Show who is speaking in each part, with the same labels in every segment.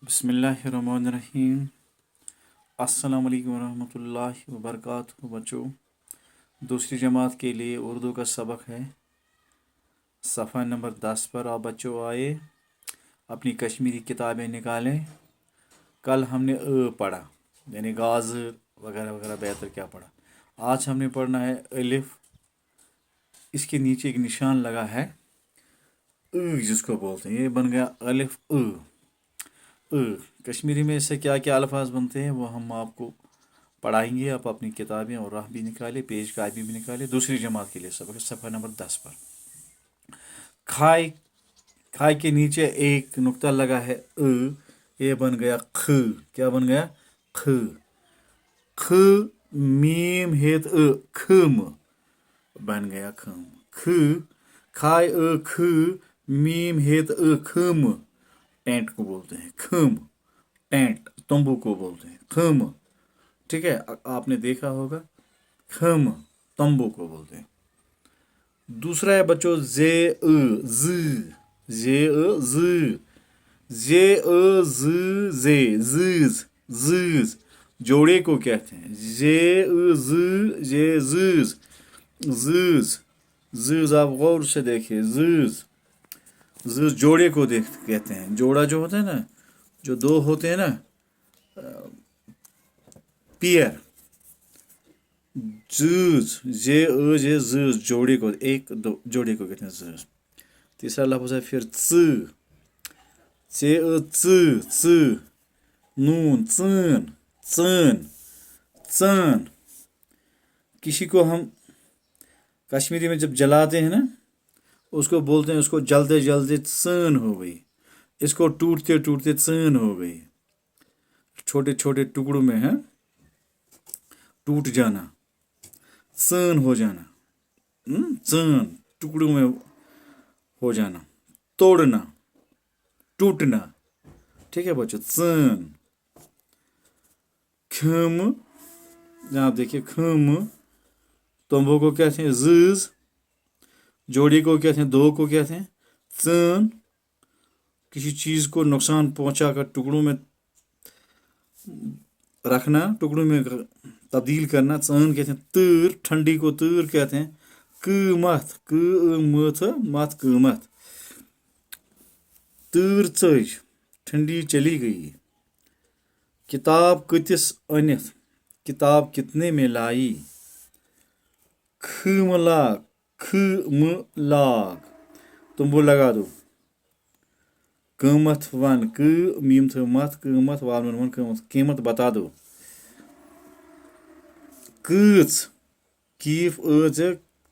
Speaker 1: बिस्मिल्लाहिर्रहमानिर्रहीम। अस्सलाम वालेकुम रहमतुल्लाहि व बरकातुहू। बच्चों, दूसरी जमात के लिए उर्दू का सबक है। सफ़ा नंबर 10 पर आप बच्चों आए, अपनी कश्मीरी किताबें निकालें। कल हमने पढ़ा, यानी गाज़र वगैरह वगैरह बेहतर क्या पढ़ा। आज हमने पढ़ना है अलिफ। इसके नीचे एक निशान लगा है जिसको बोलते हैं, ये बन गया अलिफ कश्मीरी में इससे क्या क्या अल्फाज बनते हैं वो हम आपको पढ़ाएंगे। आप अपनी किताबें और राह भी निकालें, पेज कापी भी निकालें। दूसरी जमात के लिए सबक सफ़ा नंबर 10 पर। खाए खाए के नीचे एक नुक्ता लगा है ये बन गया ख। क्या बन गया? ख। ख मीम हेत खम बन गया खम। ख खाए ख मीम हेत खम। टेंट को बोलते हैं खम। टेंट तंबू को बोलते हैं खम। ठीक है, आपने देखा होगा, खम तंबू को बोलते हैं। दूसरा है बच्चों जे ज। जे ज। जे जे जीज। जीज जोड़े को कहते हैं। जे जे जीज। जीज जीज आप गौर से देखिए। जीज जीज जोड़े को कहते हैं। जोड़ा जो होता है ना, जो दो होते हैं ना, पेयर। जूज जे जे जूज जोड़े को, एक दो जोड़े को कहते हैं जूज। तीसरा लफ्ज़ है फिर च। चे च च नून चन चन चन। किसी को हम कश्मीरी में जब जलाते हैं ना, उसको बोलते हैं, उसको जलते जलते चन हो गई, इसको टूटते टूटते चन हो गई। छोटे छोटे टुकड़ों में है टूट जाना, चन हो जाना। चन टुकड़ों में हो जाना, तोड़ना, टूटना। ठीक है बच्चों, चन। खम, जहाँ देखिए खम तंबू को कहते हैं जीज। जोड़ी को कहते हैं, दो को कहते हैं चन। किसी चीज को नुकसान पहुंचाकर टुकड़ों में रखना, टुकड़ों में तब्दील करना, चन कहते हैं। तर ठंडी को तर कहते हैं। कीमत मत कीमत। तर चज ठंडी चली गई। किताब कतिस अनित किताब कितने में लाई। खमलाग खमलाग तुम लगा दो। कीमत वन क मीम थ मत कीमत वाल वन कीमत कीमत बता दो। कच कीफ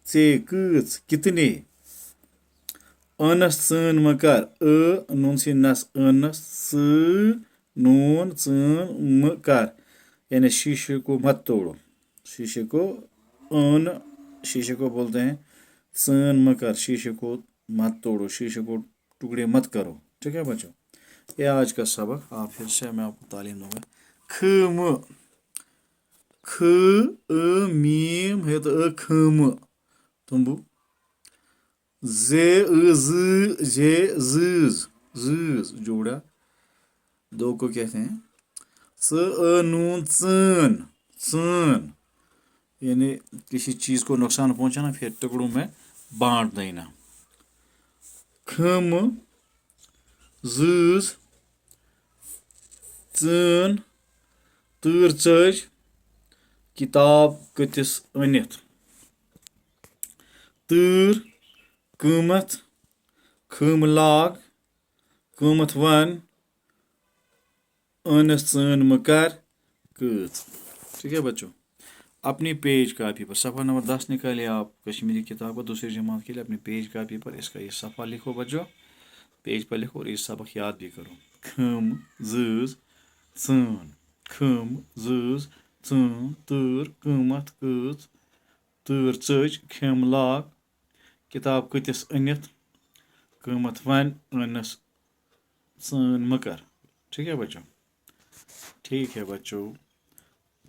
Speaker 1: चे कच कितने। अनस चन मकर नून सी नस अनस स नून चन मकर, यानी शीशे को मत तोड़ो। शीशे को शीशे को बोलते हैं चन मकर, शीशे को मत तोड़ो, शीशे को टुकड़े मत करो। ठीक है बच्चों, ये आज का सबक। आप फिर से मैं आपको तालीम दूंगा। खम ख मीम है तो खम तंबू। जे जे जीज जीज जोड़ा, दो को कहते हैं। च नून चन चन, यानी किसी चीज को नुकसान पहुंचाना, फिर टुकड़ों में बांट देना। खम जीज चन तर चज किताब कतिस अनित। तर कीमत खमलाग कीमत वन अनस चन मकर कच। ठीक है बच्चों, अपनी पेज कापी पर सफ़ा नंबर 10 निकालिए आप कश्मीरी किताब को दूसरी जमात के लिए। अपनी पेज कापी पर इसका ये सफ़ा लिखो बच्चों, पेज पर लिखो और ये सबक याद भी करो। खम जीज चन खम जीज चन तर कीमत कच तर चज खमलाग किताब कतिस अनित कीमत वन अनस चन मकर। ठीक है बच्चों, ठीक है बच्चों,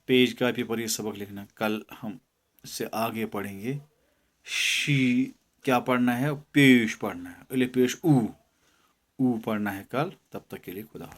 Speaker 1: पेज कापी पर ये सबक लिखना। कल हम इससे आगे पढ़ेंगे। शी क्या पढ़ना है? पेश पढ़ना है। अले पेश ऊ पढ़ना है कल। तब तक के लिए खुदा हाफिज़।